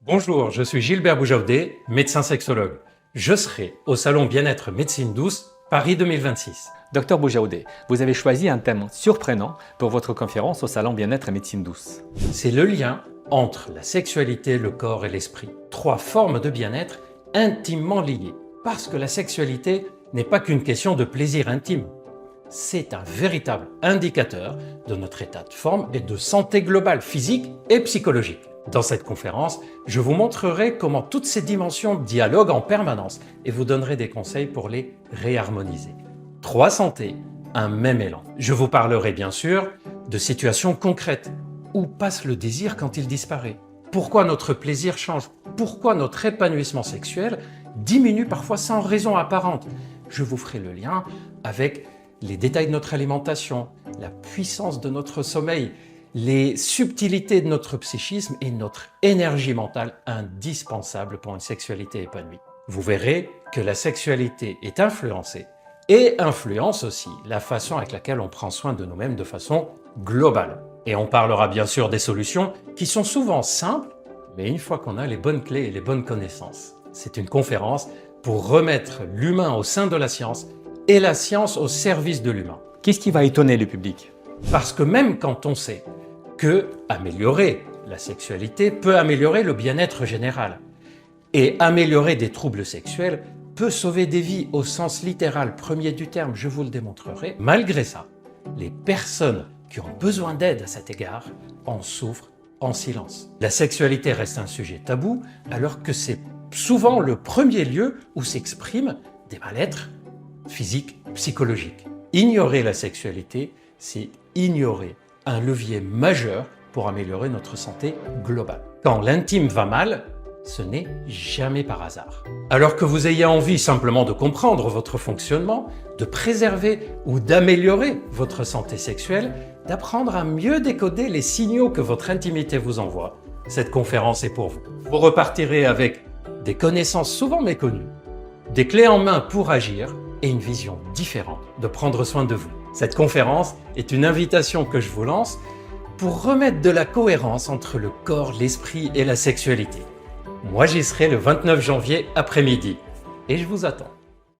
Bonjour, je suis Gilbert Boujaoudé, médecin sexologue. Je serai au Salon Bien-être Médecine Douce, Paris 2026. Docteur Boujaoudé, vous avez choisi un thème surprenant pour votre conférence au Salon Bien-être Médecine Douce. C'est le lien entre la sexualité, le corps et l'esprit. Trois formes de bien-être intimement liées. Parce que la sexualité n'est pas qu'une question de plaisir intime. C'est un véritable indicateur de notre état de forme et de santé globale, physique et psychologique. Dans cette conférence, je vous montrerai comment toutes ces dimensions dialoguent en permanence et vous donnerai des conseils pour les réharmoniser. Trois santés, un même élan. Je vous parlerai bien sûr de situations concrètes. Où passe le désir quand il disparaît? Pourquoi notre plaisir change? Pourquoi notre épanouissement sexuel diminue parfois sans raison apparente? Je vous ferai le lien avec les détails de notre alimentation, la puissance de notre sommeil, les subtilités de notre psychisme et notre énergie mentale indispensable pour une sexualité épanouie. Vous verrez que la sexualité est influencée et influence aussi la façon avec laquelle on prend soin de nous-mêmes de façon globale. Et on parlera bien sûr des solutions qui sont souvent simples, mais une fois qu'on a les bonnes clés et les bonnes connaissances. C'est une conférence pour remettre l'humain au sein de la science et la science au service de l'humain. Qu'est-ce qui va étonner le public? Parce que même quand on sait que améliorer la sexualité peut améliorer le bien-être général et améliorer des troubles sexuels peut sauver des vies au sens littéral premier du terme, je vous le démontrerai. Malgré ça, les personnes qui ont besoin d'aide à cet égard en souffrent en silence. La sexualité reste un sujet tabou alors que c'est souvent le premier lieu où s'expriment des mal-être physiques, psychologiques. Ignorer la sexualité, c'est ignorer un levier majeur pour améliorer notre santé globale. Quand l'intime va mal, ce n'est jamais par hasard. Alors que vous ayez envie simplement de comprendre votre fonctionnement, de préserver ou d'améliorer votre santé sexuelle, d'apprendre à mieux décoder les signaux que votre intimité vous envoie, cette conférence est pour vous. Vous repartirez avec des connaissances souvent méconnues, des clés en main pour agir et une vision différente de prendre soin de vous. Cette conférence est une invitation que je vous lance pour remettre de la cohérence entre le corps, l'esprit et la sexualité. Moi, j'y serai le 29 janvier après-midi et je vous attends.